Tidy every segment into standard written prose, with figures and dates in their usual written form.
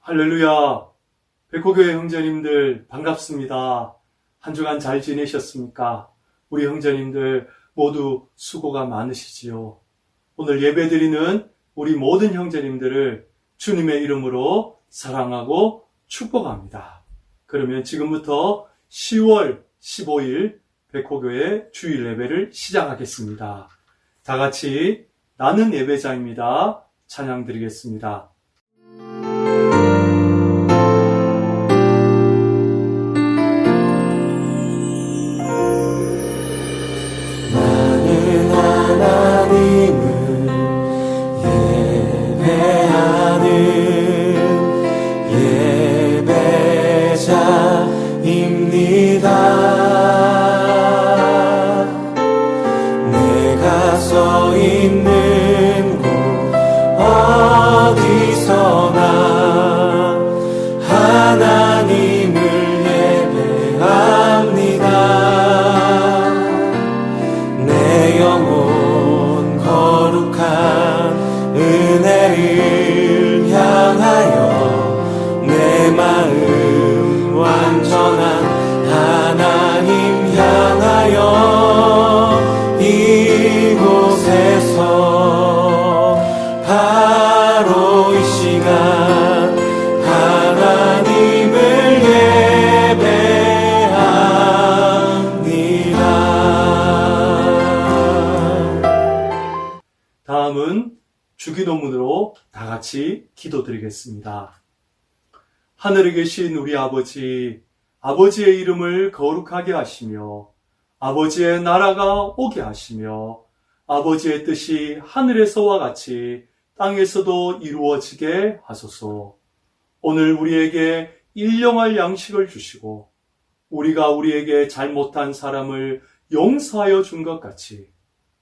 할렐루야! 백호교회 형제님들 반갑습니다. 한 주간 잘 지내셨습니까? 우리 형제님들 모두 수고가 많으시지요. 오늘 예배드리는 우리 모든 형제님들을 주님의 이름으로 사랑하고 축복합니다. 그러면 지금부터 10월 15일 백호교회 주일 예배를 시작하겠습니다. 다 같이 나는 예배자입니다. 찬양 드리겠습니다. 내가 서 있는 곳 어디서나 하나님을 예배합니다. 내 영혼 거룩한 은혜를 향하여 내 마음 완전한 하나님 향하여 이곳에서 바로 이 시간 하나님을 예배합니다. 다음은 주기도문으로 다 같이 기도드리겠습니다. 하늘에 계신 우리 아버지, 아버지의 이름을 거룩하게 하시며 아버지의 나라가 오게 하시며 아버지의 뜻이 하늘에서와 같이 땅에서도 이루어지게 하소서. 오늘 우리에게 일용할 양식을 주시고 우리가 우리에게 잘못한 사람을 용서하여 준 것 같이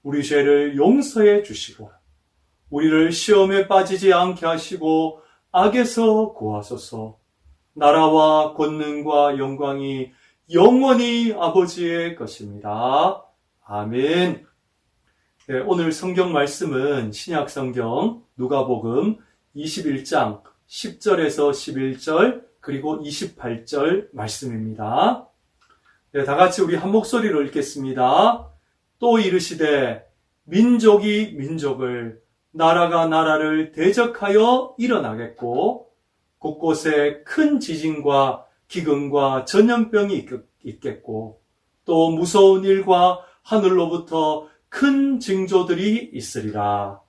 우리 죄를 용서해 주시고 우리를 시험에 빠지지 않게 하시고 악에서 구하소서. 나라와 권능과 영광이 영원히 아버지의 것입니다. 아멘. 네, 오늘 성경 말씀은 신약 성경 누가복음 21장 10절에서 11절 그리고 28절 말씀입니다. 네, 다 같이 우리 한 목소리로 읽겠습니다. 또 이르시되 민족이 민족을 나라가 나라를 대적하여 일어나겠고 곳곳에 큰 지진과 기근과 전염병이 있겠고 또 무서운 일과 하늘로부터 큰 징조들이 있으리라.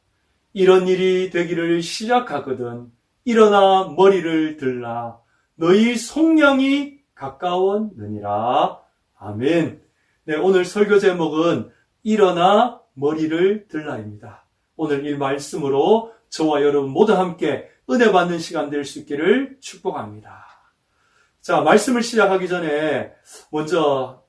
이런 일이 되기를 시작하거든 일어나 머리를 들라. 너희 속량이 가까웠느니라. 아멘. 네, 오늘 설교 제목은 일어나 머리를 들라입니다. 오늘 이 말씀으로 저와 여러분 모두 함께 은혜 받는 시간 될 수 있기를 축복합니다. 자, 말씀을 시작하기 전에 먼저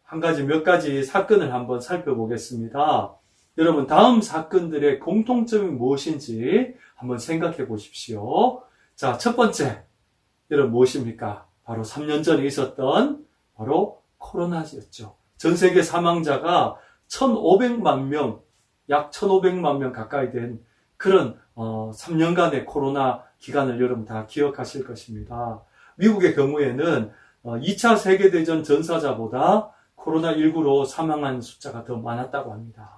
몇 가지 사건을 한번 살펴보겠습니다. 여러분, 다음 사건들의 공통점이 무엇인지 한번 생각해 보십시오. 자, 첫 번째, 여러분 무엇입니까? 바로 3년 전에 있었던 바로 코로나였죠. 전 세계 사망자가 1,500만 명, 약 1,500만 명 가까이 된 그런 3년간의 코로나 기간을 여러분 다 기억하실 것입니다. 미국의 경우에는 2차 세계대전 전사자보다 코로나19로 사망한 숫자가 더 많았다고 합니다.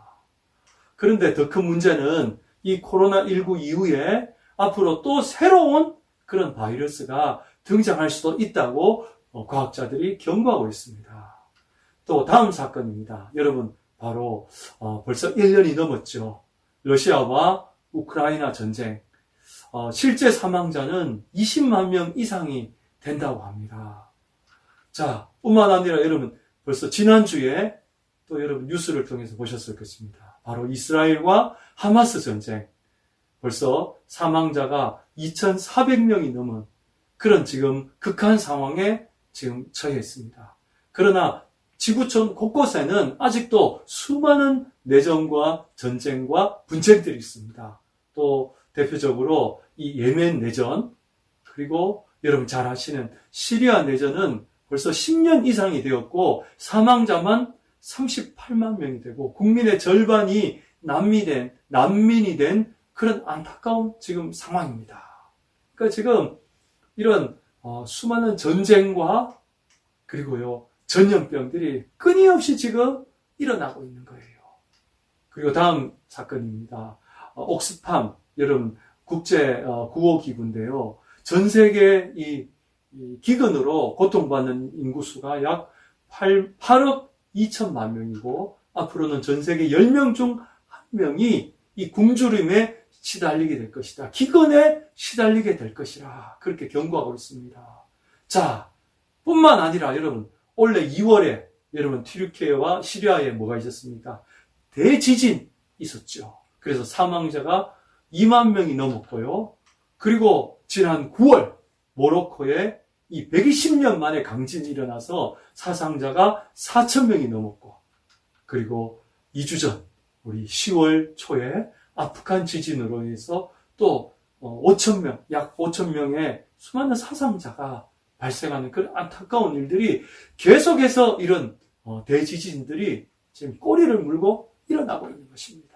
그런데 더 큰 문제는 이 코로나19 이후에 앞으로 또 새로운 그런 바이러스가 등장할 수도 있다고 과학자들이 경고하고 있습니다. 또 다음 사건입니다. 여러분, 바로 벌써 1년이 넘었죠. 러시아와 우크라이나 전쟁. 실제 사망자는 20만 명 이상이 된다고 합니다. 자, 뿐만 아니라 여러분 벌써 지난주에 또 여러분 뉴스를 통해서 보셨을 것입니다. 바로 이스라엘과 하마스 전쟁. 벌써 사망자가 2,400명이 넘은 그런 지금 극한 상황에 지금 처해 있습니다. 그러나 지구촌 곳곳에는 아직도 수많은 내전과 전쟁과 분쟁들이 있습니다. 또 대표적으로 이 예멘 내전, 그리고 여러분 잘 아시는 시리아 내전은 벌써 10년 이상이 되었고 사망자만 38만 명이 되고 국민의 절반이 난민이 된 그런 안타까운 지금 상황입니다. 그러니까 지금 이런 수많은 전쟁과 그리고요 전염병들이 끊임없이 지금 일어나고 있는 거예요. 그리고 다음 사건입니다. 옥스팜 여러분 국제 구호기구인데요. 전 세계 이 기근으로 고통받는 인구수가 약 8억 2천만 명이고 앞으로는 전 세계 10명 중 1명이 이 굶주림에 시달리게 될 것이다. 기근에 시달리게 될 것이라 그렇게 경고하고 있습니다. 자, 뿐만 아니라 여러분 올해 2월에 여러분 튀르키예와 시리아에 뭐가 있었습니까? 대지진 있었죠. 그래서 사망자가 2만 명이 넘었고요. 그리고 지난 9월 모로코에 이 120년 만에 강진이 일어나서 사상자가 4천 명이 넘었고 그리고 2주 전 우리 10월 초에 아프간 지진으로 인해서 또 5천 명, 약 5천 명의 수많은 사상자가 발생하는 그런 안타까운 일들이 계속해서 이런 대지진들이 지금 꼬리를 물고 일어나고 있는 것입니다.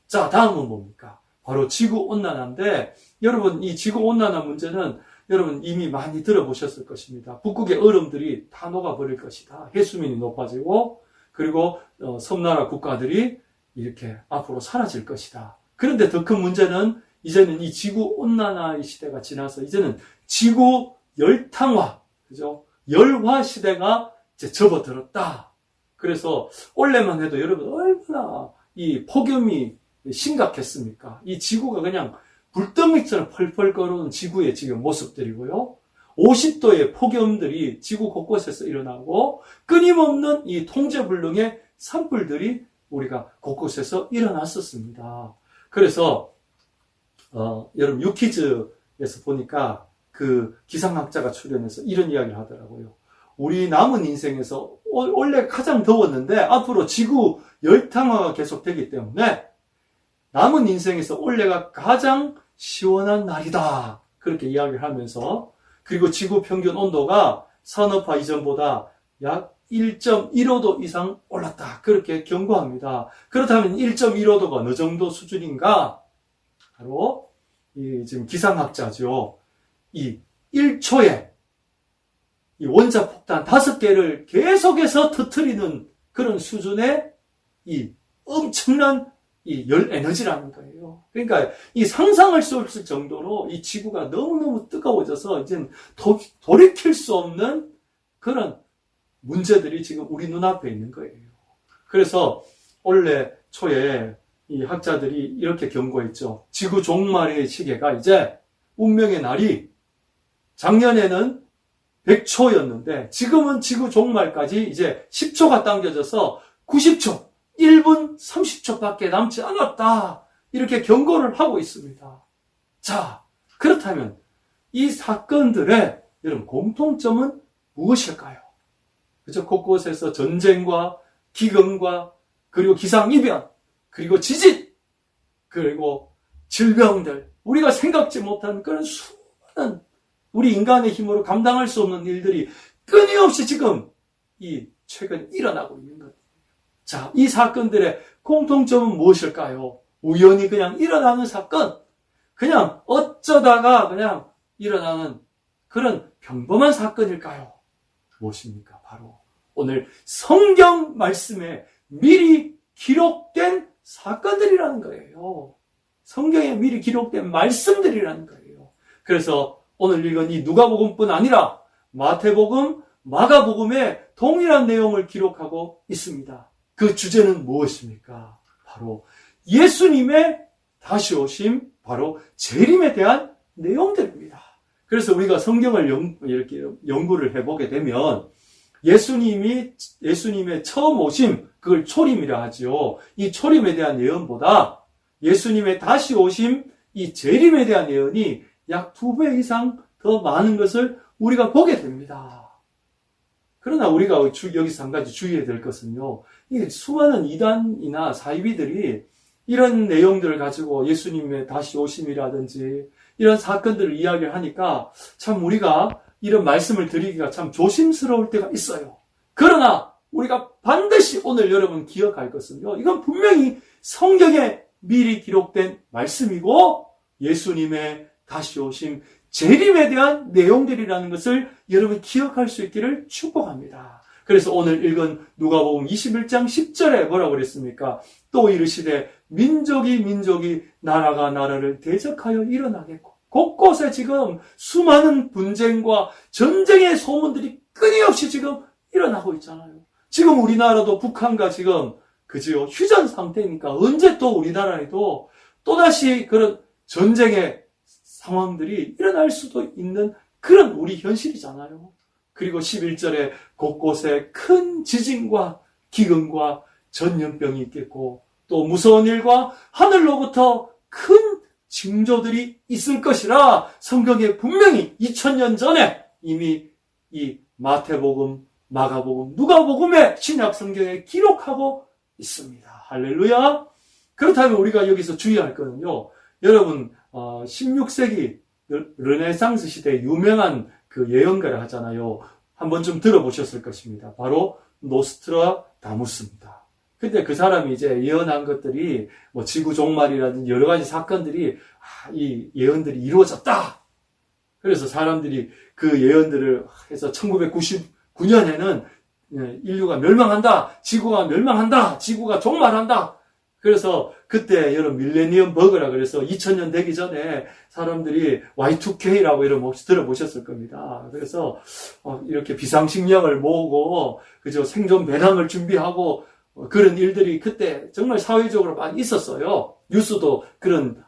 자, 다음은 뭡니까? 바로 지구온난화인데 여러분 이 지구온난화 문제는 여러분 이미 많이 들어보셨을 것입니다. 북극의 얼음들이 다 녹아버릴 것이다. 해수면이 높아지고 그리고 섬나라 국가들이 이렇게 앞으로 사라질 것이다. 그런데 더 큰 문제는 이제는 이 지구온난화의 시대가 지나서 이제는 지구 열탕화, 그죠? 열화 시대가 이제 접어들었다. 그래서 올해만 해도 여러분 얼마나 이 폭염이 심각했습니까? 이 지구가 그냥 불덩이처럼 펄펄 끓는 지구의 지금 모습들이고요. 50도의 폭염들이 지구 곳곳에서 일어나고 끊임없는 이 통제불능의 산불들이 우리가 곳곳에서 일어났었습니다. 그래서 여러분 유퀴즈에서 보니까 그 기상학자가 출연해서 이런 이야기를 하더라고요. 우리 남은 인생에서 원래 가장 더웠는데 앞으로 지구 열탕화가 계속되기 때문에 남은 인생에서 올해가 가장 시원한 날이다. 그렇게 이야기를 하면서 그리고 지구 평균 온도가 산업화 이전보다 약 1.15도 이상 올랐다. 그렇게 경고합니다. 그렇다면 1.15도가 어느 정도 수준인가? 바로 이 지금 기상학자죠. 이 1초에 이 원자폭탄 5개를 계속해서 터뜨리는 그런 수준의 이 엄청난 이 열 에너지라는 거예요. 그러니까 이 상상할 수 없을 정도로 이 지구가 너무너무 뜨거워져서 이제는 돌이킬 수 없는 그런 문제들이 지금 우리 눈앞에 있는 거예요. 그래서 올해 초에 이 학자들이 이렇게 경고했죠. 지구 종말의 시계가 이제 운명의 날이 작년에는 100초였는데 지금은 지구 종말까지 이제 10초가 당겨져서 90초, 1분 30초밖에 남지 않았다. 이렇게 경고를 하고 있습니다. 자, 그렇다면 이 사건들의 여러분 공통점은 무엇일까요? 그죠? 곳곳에서 전쟁과 기근과 그리고 기상이변 그리고 지진 그리고 질병들 우리가 생각지 못한 그런 수많은 우리 인간의 힘으로 감당할 수 없는 일들이 끊임없이 지금 이 최근 일어나고 있는 것. 자, 이 사건들의 공통점은 무엇일까요? 우연히 그냥 일어나는 사건, 그냥 어쩌다가 그냥 일어나는 그런 평범한 사건일까요? 무엇입니까? 바로 오늘 성경 말씀에 미리 기록된 사건들이라는 거예요. 성경에 미리 기록된 말씀들이라는 거예요. 그래서 오늘 읽은 이 누가복음뿐 아니라 마태복음, 마가복음에 동일한 내용을 기록하고 있습니다. 그 주제는 무엇입니까? 바로 예수님의 다시 오심, 바로 재림에 대한 내용들입니다. 그래서 우리가 성경을 이렇게 연구를 해보게 되면 예수님의 처음 오심, 그걸 초림이라 하죠. 이 초림에 대한 예언보다 예수님의 다시 오심, 이 재림에 대한 예언이 약 2배 이상 더 많은 것을 우리가 보게 됩니다. 그러나 우리가 여기서 한 가지 주의해야 될 것은요, 이 수많은 이단이나 사이비들이 이런 내용들을 가지고 예수님의 다시 오심이라든지 이런 사건들을 이야기를 하니까 참 우리가 이런 말씀을 드리기가 참 조심스러울 때가 있어요. 그러나 우리가 반드시 오늘 여러분 기억할 것은요, 이건 분명히 성경에 미리 기록된 말씀이고 예수님의 다시 오심 재림에 대한 내용들이라는 것을 여러분 기억할 수 있기를 축복합니다. 그래서 오늘 읽은 누가복음 21장 10절에 뭐라고 그랬습니까? 또 이르시되 민족이 나라가 나라를 대적하여 일어나겠고, 곳곳에 지금 수많은 분쟁과 전쟁의 소문들이 끊임없이 지금 일어나고 있잖아요. 지금 우리나라도 북한과 지금 그지요 휴전 상태니까 언제 또 우리나라에도 또다시 그런 전쟁의 상황들이 일어날 수도 있는 그런 우리 현실이잖아요. 그리고 11절에 곳곳에 큰 지진과 기근과 전염병이 있겠고, 또 무서운 일과 하늘로부터 큰 징조들이 있을 것이라 성경에 분명히 2000년 전에 이미 이 마태복음, 마가복음, 누가복음의 신약 성경에 기록하고 있습니다. 할렐루야. 그렇다면 우리가 여기서 주의할 거는요, 여러분 16세기 르네상스 시대에 유명한 그 예언가를 하잖아요. 한번 좀 들어보셨을 것입니다. 바로 노스트라다무스입니다. 근데 그 사람이 이제 예언한 것들이 뭐 지구 종말이라든지 여러 가지 사건들이 이 예언들이 이루어졌다. 그래서 사람들이 그 예언들을 해서 1999년에는 인류가 멸망한다, 지구가 멸망한다, 지구가 종말한다. 그래서 그때 여러분 밀레니엄 버그라 그래서 2000년 되기 전에 사람들이 Y2K라고 이런 혹시 들어보셨을 겁니다. 그래서 이렇게 비상식량을 모으고 그저 생존 배낭을 준비하고 그런 일들이 그때 정말 사회적으로 많이 있었어요. 뉴스도 그런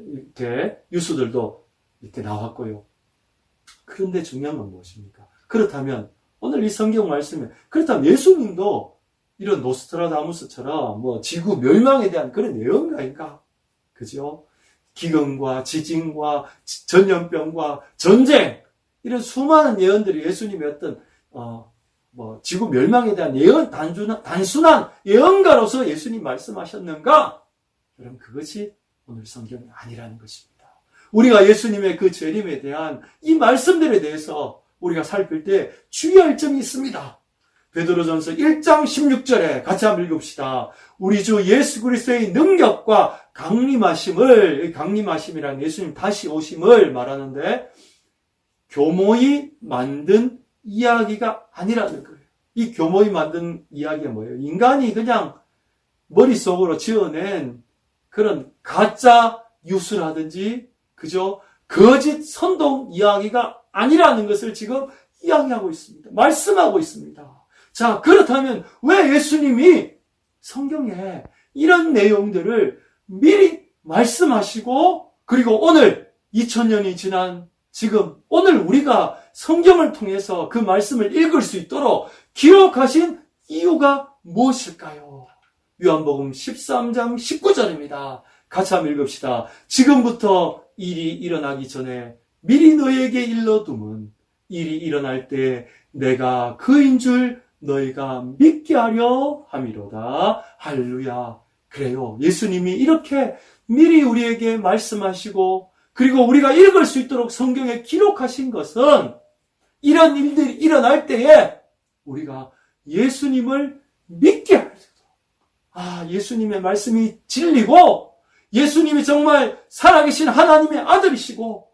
이렇게 뉴스들도 이렇게 나왔고요. 그런데 중요한 건 무엇입니까? 그렇다면 오늘 이 성경 말씀에 그렇다면 예수님도 이런 노스트라다무스처럼 뭐 지구 멸망에 대한 그런 예언가인가? 그죠? 기근과 지진과 전염병과 전쟁 이런 수많은 예언들이 예수님의 어떤 뭐 지구 멸망에 대한 예언 단순한 예언가로서 예수님 말씀하셨는가? 여러분 그것이 오늘 성경이 아니라는 것입니다. 우리가 예수님의 그 재림에 대한 이 말씀들에 대해서 우리가 살필 때 주의할 점이 있습니다. 베드로전서 1장 16절에 같이 한번 읽읍시다. 우리 주 예수 그리스도의 능력과 강림하심이란 예수님 다시 오심을 말하는데 교모히 만든 이야기가 아니라는 거예요. 이 교모히 만든 이야기가 뭐예요? 인간이 그냥 머릿속으로 지어낸 그런 가짜 뉴스라든지 그죠? 거짓 선동 이야기가 아니라는 것을 지금 이야기하고 있습니다. 말씀하고 있습니다. 자, 그렇다면 왜 예수님이 성경에 이런 내용들을 미리 말씀하시고 그리고 오늘 2000년이 지난 지금 오늘 우리가 성경을 통해서 그 말씀을 읽을 수 있도록 기록하신 이유가 무엇일까요? 요한복음 13장 19절입니다. 같이 한번 읽읍시다. 지금부터 일이 일어나기 전에 미리 너희에게 일러둠은 일이 일어날 때 내가 그인 줄 너희가 믿게 하려 함이로다. 할렐루야. 그래요. 예수님이 이렇게 미리 우리에게 말씀하시고 그리고 우리가 읽을 수 있도록 성경에 기록하신 것은 이런 일들이 일어날 때에 우리가 예수님을 믿게 하려. 예수님의 말씀이 진리고 예수님이 정말 살아계신 하나님의 아들이시고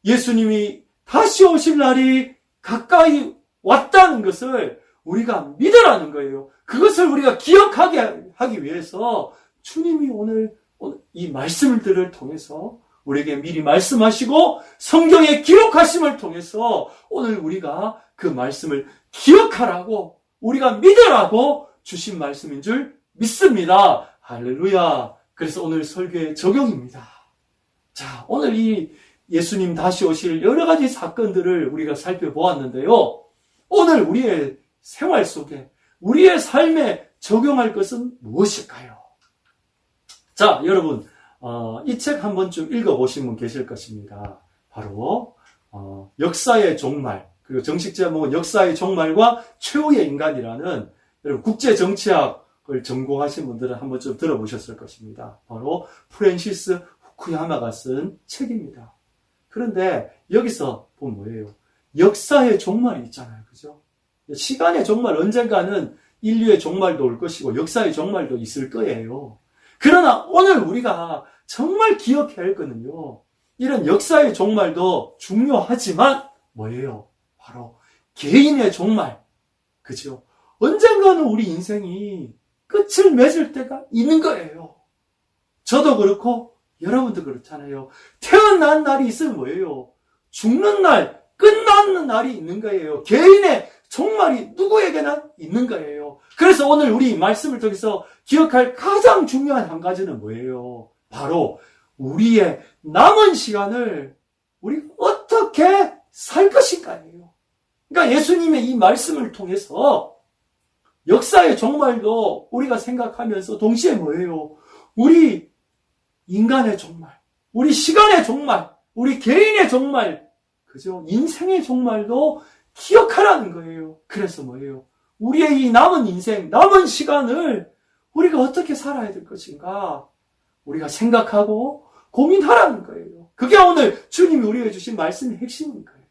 예수님이 다시 오실 날이 가까이 왔다는 것을 우리가 믿으라는 거예요. 그것을 우리가 기억하게 하기 위해서 주님이 오늘 이 말씀들을 통해서 우리에게 미리 말씀하시고 성경에 기록하심을 통해서 오늘 우리가 그 말씀을 기억하라고 우리가 믿으라고 주신 말씀인 줄 믿습니다. 할렐루야. 그래서 오늘 설교의 적용입니다. 자, 오늘 이 예수님 다시 오실 여러 가지 사건들을 우리가 살펴보았는데요. 오늘 우리의 생활 속에 우리의 삶에 적용할 것은 무엇일까요? 자, 여러분 이 책 한 번쯤 읽어보신 분 계실 것입니다. 바로 역사의 종말, 그리고 정식 제목은 역사의 종말과 최후의 인간이라는 여러분 국제정치학을 전공하신 분들은 한 번쯤 들어보셨을 것입니다. 바로 프랜시스 후쿠야마가 쓴 책입니다. 그런데 여기서 보면 뭐예요? 역사의 종말이 있잖아요. 그죠? 시간의 종말, 언젠가는 인류의 종말도 올 것이고 역사의 종말도 있을 거예요. 그러나 오늘 우리가 정말 기억해야 할 거는요. 이런 역사의 종말도 중요하지만 뭐예요? 바로 개인의 종말. 그죠? 언젠가는 우리 인생이 끝을 맺을 때가 있는 거예요. 저도 그렇고 여러분도 그렇잖아요. 태어난 날이 있으면 뭐예요? 죽는 날, 끝나는 날이 있는 거예요. 개인의 종말이 누구에게나 있는 거예요. 그래서 오늘 우리 말씀을 통해서 기억할 가장 중요한 한 가지는 뭐예요? 바로 우리의 남은 시간을 우리가 어떻게 살 것인가예요. 그러니까 예수님의 이 말씀을 통해서 역사의 종말도 우리가 생각하면서 동시에 뭐예요? 우리 인간의 종말, 우리 시간의 종말, 우리 개인의 종말, 그죠? 인생의 종말도 기억하라는 거예요. 그래서 뭐예요? 우리의 이 남은 인생, 남은 시간을 우리가 어떻게 살아야 될 것인가? 우리가 생각하고 고민하라는 거예요. 그게 오늘 주님이 우리에게 주신 말씀의 핵심인 거예요.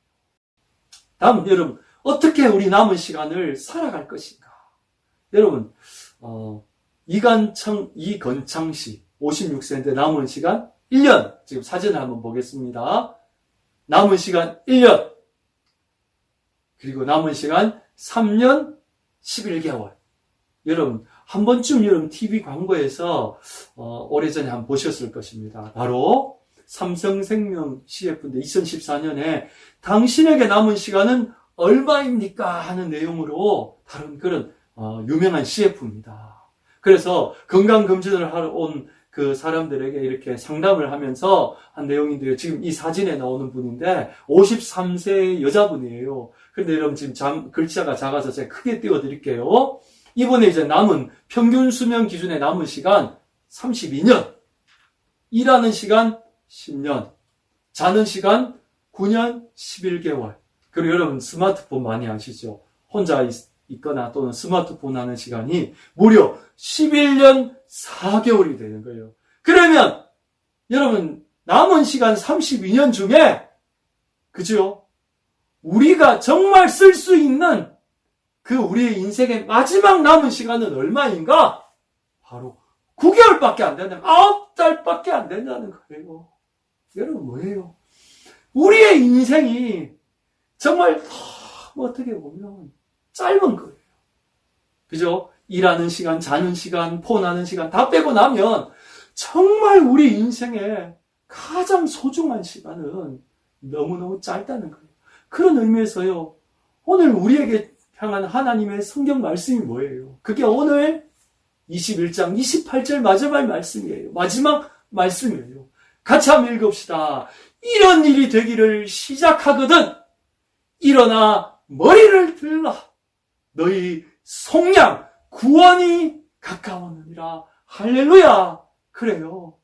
다음 여러분, 어떻게 우리 남은 시간을 살아갈 것인가? 여러분, 이건창 씨 56세인데 남은 시간 1년. 지금 사진을 한번 보겠습니다. 남은 시간 1년. 그리고 남은 시간 3년 11개월. 여러분, 한 번쯤 여러분 TV 광고에서 오래전에 한번 보셨을 것입니다. 바로 삼성생명 CF인데 2014년에 당신에게 남은 시간은 얼마입니까? 하는 내용으로 다룬 그런 유명한 CF입니다. 그래서 건강검진을 하러 온 그 사람들에게 이렇게 상담을 하면서 한 내용인데요. 지금 이 사진에 나오는 분인데 53세 여자분이에요. 근데 여러분 지금 글자가 작아서 제가 크게 띄워드릴게요. 이번에 이제 남은 평균 수명 기준의 남은 시간 32년, 일하는 시간 10년, 자는 시간 9년 11개월. 그리고 여러분 스마트폰 많이 아시죠? 혼자 있거나 또는 스마트폰 하는 시간이 무려 11년 4개월이 되는 거예요. 그러면 여러분 남은 시간 32년 중에 그죠? 우리가 정말 쓸 수 있는 그 우리의 인생의 마지막 남은 시간은 얼마인가? 바로 9개월밖에 안 된다는, 9달밖에 안 된다는 거예요. 여러분 뭐예요? 우리의 인생이 정말 너무 어떻게 보면 짧은 거예요. 그죠? 일하는 시간, 자는 시간, 폰하는 시간 다 빼고 나면 정말 우리 인생의 가장 소중한 시간은 너무너무 짧다는 거예요. 그런 의미에서요, 오늘 우리에게 향한 하나님의 성경 말씀이 뭐예요? 그게 오늘 21장 28절 마지막 말씀이에요. 마지막 말씀이에요. 같이 한번 읽읍시다. 이런 일이 되기를 시작하거든 일어나 머리를 들라. 너희 속량 구원이 가까웠느니라. 할렐루야. 그래요.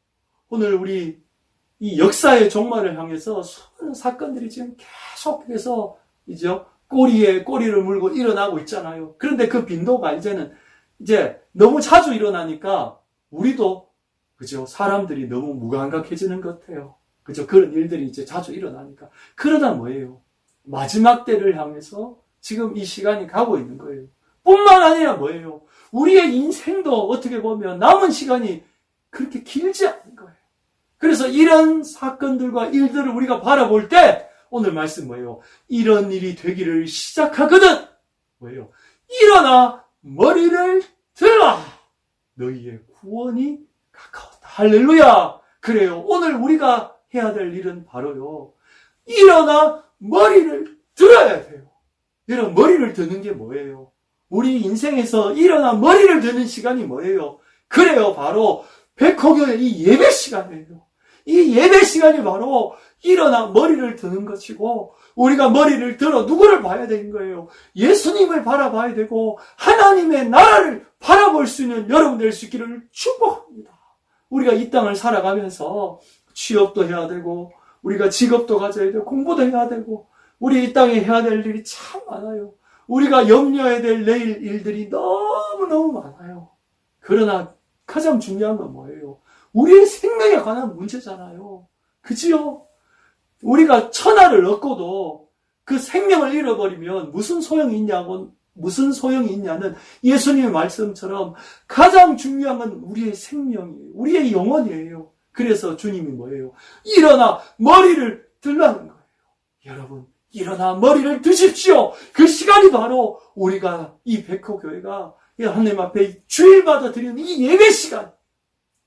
오늘 우리 이 역사의 종말을 향해서 수많은 사건들이 지금 계속해서 꼬리에 꼬리를 물고 일어나고 있잖아요. 그런데 그 빈도가 이제 너무 자주 일어나니까 우리도 그죠? 사람들이 너무 무감각해지는 것 같아요. 그죠? 그런 일들이 이제 자주 일어나니까. 그러다 뭐예요? 마지막 때를 향해서 지금 이 시간이 가고 있는 거예요. 뿐만 아니라 뭐예요? 우리의 인생도 어떻게 보면 남은 시간이 그렇게 길지 않은 거예요. 그래서 이런 사건들과 일들을 우리가 바라볼 때 오늘 말씀 뭐예요? 이런 일이 되기를 시작하거든 뭐예요? 일어나 머리를 들라. 너희의 구원이 가까웠다. 할렐루야. 그래요. 오늘 우리가 해야 될 일은 바로요. 일어나 머리를 들어야 돼요. 여러분 머리를 드는 게 뭐예요? 우리 인생에서 일어나 머리를 드는 시간이 뭐예요? 그래요. 바로 백호교의 이 예배 시간이에요. 이 예배 시간이 바로 일어나 머리를 드는 것이고 우리가 머리를 들어 누구를 봐야 되는 거예요? 예수님을 바라봐야 되고 하나님의 나라를 바라볼 수 있는 여러분 될 수 있기를 축복합니다. 우리가 이 땅을 살아가면서 취업도 해야 되고 우리가 직업도 가져야 되고 공부도 해야 되고 우리 이 땅에 해야 될 일이 참 많아요. 우리가 염려해야 될 내일 일들이 너무너무 많아요. 그러나 가장 중요한 건 뭐예요? 우리의 생명에 관한 문제잖아요. 그지요? 우리가 천하를 얻고도 그 생명을 잃어버리면 무슨 소용이 있냐는 예수님의 말씀처럼 가장 중요한 건 우리의 생명이에요. 우리의 영혼이에요. 그래서 주님이 뭐예요? 일어나 머리를 들라는 거예요. 여러분, 일어나 머리를 드십시오. 그 시간이 바로 우리가 이 백호교회가 하나님 앞에 주일마다 드리는 이 예배 시간.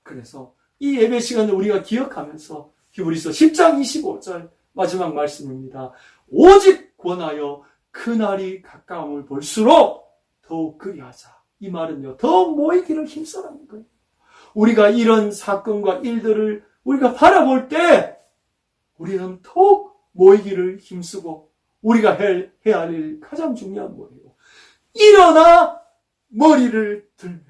그래서 이 예배 시간을 우리가 기억하면서 히브리서 10장 25절 마지막 말씀입니다. 오직 권하여 그날이 가까움을 볼수록 더욱 그리하자. 이 말은요, 더욱 모이기를 힘써라는 거예요. 우리가 이런 사건과 일들을 우리가 바라볼 때 우리는 더욱 모이기를 힘쓰고 우리가 해야 할 일 가장 중요한 뭐예요? 일어나 머리를 들며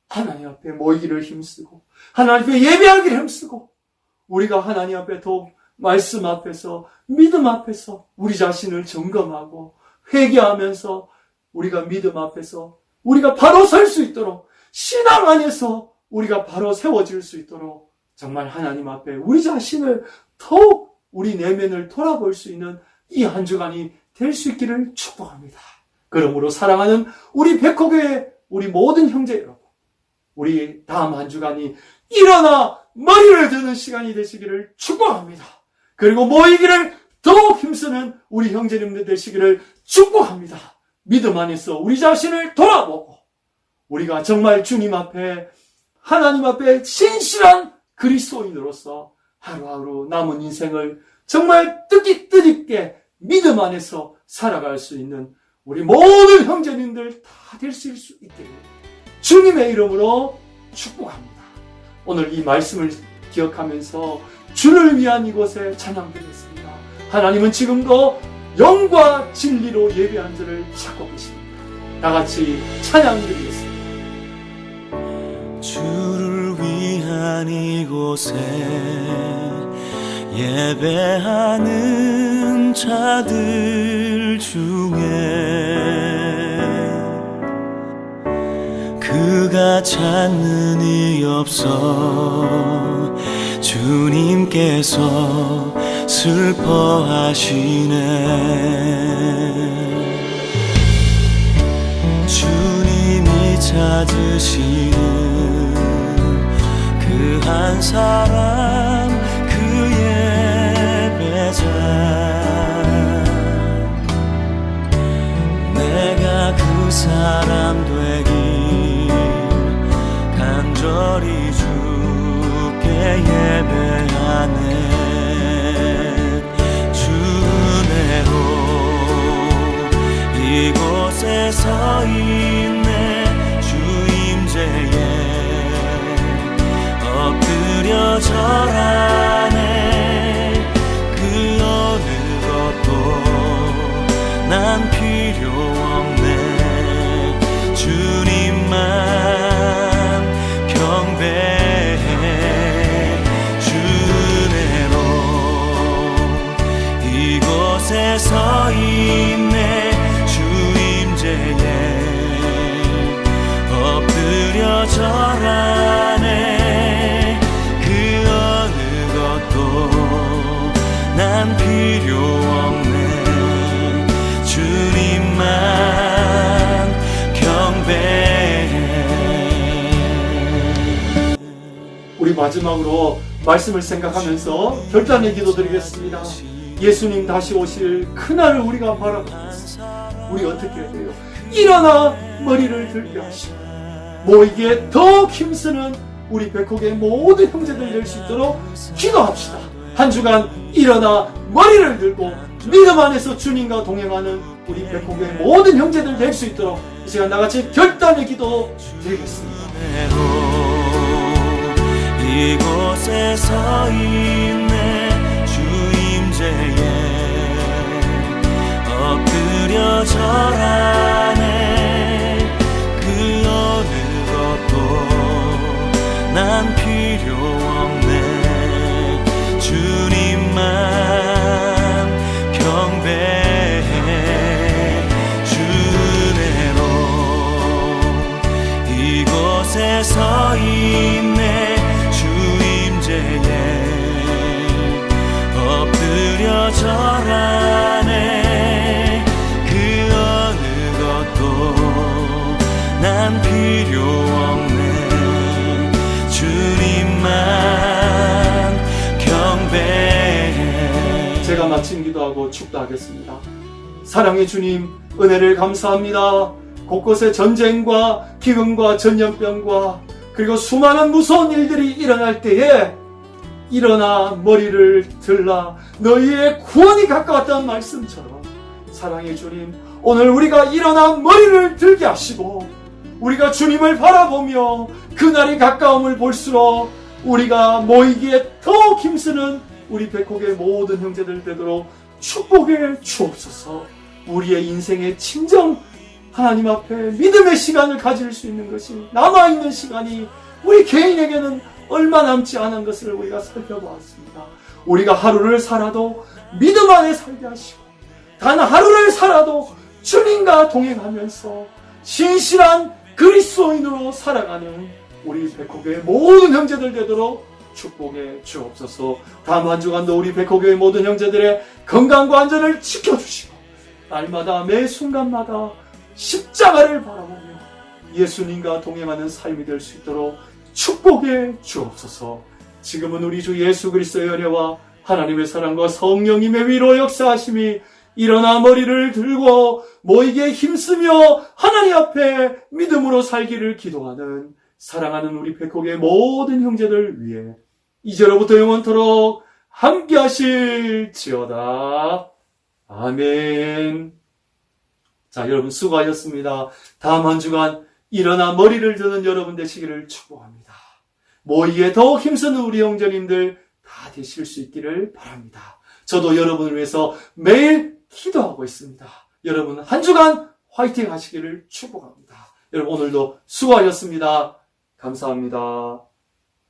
하나님 앞에 모이기를 힘쓰고 하나님 앞에 예배하기를 힘쓰고 우리가 하나님 앞에 더욱 말씀 앞에서 믿음 앞에서 우리 자신을 점검하고 회개하면서 우리가 믿음 앞에서 우리가 바로 설 수 있도록 신앙 안에서 우리가 바로 세워질 수 있도록 정말 하나님 앞에 우리 자신을 더욱 우리 내면을 돌아볼 수 있는 이 한 주간이 될 수 있기를 축복합니다. 그러므로 사랑하는 우리 백호교회 우리 모든 형제 여러분, 우리 다음 한 주간이 일어나 머리를 드는 시간이 되시기를 축복합니다. 그리고 모이기를 더욱 힘쓰는 우리 형제님들 되시기를 축복합니다. 믿음 안에서 우리 자신을 돌아보고 우리가 정말 주님 앞에 하나님 앞에 신실한 그리스도인으로서 하루하루 남은 인생을 정말 뜻깊게 믿음 안에서 살아갈 수 있는 우리 모든 형제님들 다 될 수 있기를 주님의 이름으로 축복합니다. 오늘 이 말씀을 기억하면서 주를 위한 이곳에 찬양드리겠습니다. 하나님은 지금도 영과 진리로 예배한 자를 찾고 계십니다. 다 같이 찬양드리겠습니다. 주를 위한 이곳에 예배하는 자들 중에 그가 찾는 이 없어 주님께서 슬퍼하시네. 주님이 찾으시는 그 한 사람 그 예배자 내가 그 사람 되길 간절히 주께 예배하네. 주 은혜로 이곳에 서 있네. 주 임재에 엎드려 절하네. 그 어느 것도 난 필요 없네. 주님만 경배해. 주 은혜로 이곳에 서 있네. 주 임재에 엎드려 절하네. 난 필요 없네. 주님만 경배해. 우리 마지막으로 말씀을 생각하면서 결단의 기도 드리겠습니다. 예수님 다시 오실 그날을 우리가 바라보고 있습니다. 우리 어떻게 해야 돼요? 일어나 머리를 들게 하시고 모이기에 더욱 힘쓰는 우리 백호의 모든 형제들 될 수 있도록 기도합시다. 한 주간 일어나 머리를 들고 믿음 안에서 주님과 동행하는 우리 백호의 모든 형제들 될 수 있도록 이 시간 나같이 결단의 기도 드리겠습니다. 이곳에 서 있네. 주 임재에 엎드려 절하네. 그 어느 것도 난 필요 없네. 주님만 경배해. 주 은혜로 이곳에 서 있네. 주 임재에 엎드려 절하네. 그 어느 것도 난 필요 없네. 주님만 제가 마친 기도하고 축도하겠습니다. 사랑의 주님, 은혜를 감사합니다. 곳곳에 전쟁과 기근과 전염병과 그리고 수많은 무서운 일들이 일어날 때에 일어나 머리를 들라 너희의 구원이 가까웠다는 말씀처럼 사랑의 주님, 오늘 우리가 일어나 머리를 들게 하시고 우리가 주님을 바라보며 그날이 가까움을 볼수록 우리가 모이기에 더욱 힘쓰는 우리 백곡의 모든 형제들 되도록 축복해 주옵소서. 우리의 인생의 진정 하나님 앞에 믿음의 시간을 가질 수 있는 것이 남아있는 시간이 우리 개인에게는 얼마 남지 않은 것을 우리가 살펴보았습니다. 우리가 하루를 살아도 믿음 안에 살게 하시고 단 하루를 살아도 주님과 동행하면서 신실한 그리스도인으로 살아가는 우리 백호교회 모든 형제들 되도록 축복해 주옵소서. 다음 한 주간도 우리 백호교회 모든 형제들의 건강과 안전을 지켜주시고 날마다 매 순간마다 십자가를 바라보며 예수님과 동행하는 삶이 될 수 있도록 축복해 주옵소서. 지금은 우리 주 예수 그리스도의 은혜와 하나님의 사랑과 성령님의 위로 역사하심이 일어나 머리를 들고 모이게 힘쓰며 하나님 앞에 믿음으로 살기를 기도하는 사랑하는 우리 백곡의 모든 형제들 위해 이제로부터 영원토록 함께 하실지어다. 아멘. 자, 여러분 수고하셨습니다. 다음 한 주간 일어나 머리를 드는 여러분 되시기를 축복합니다. 모이기에 더욱 힘쓰는 우리 형제님들 다 되실 수 있기를 바랍니다. 저도 여러분을 위해서 매일 기도하고 있습니다. 여러분 한 주간 화이팅 하시기를 축복합니다. 여러분 오늘도 수고하셨습니다. 감사합니다.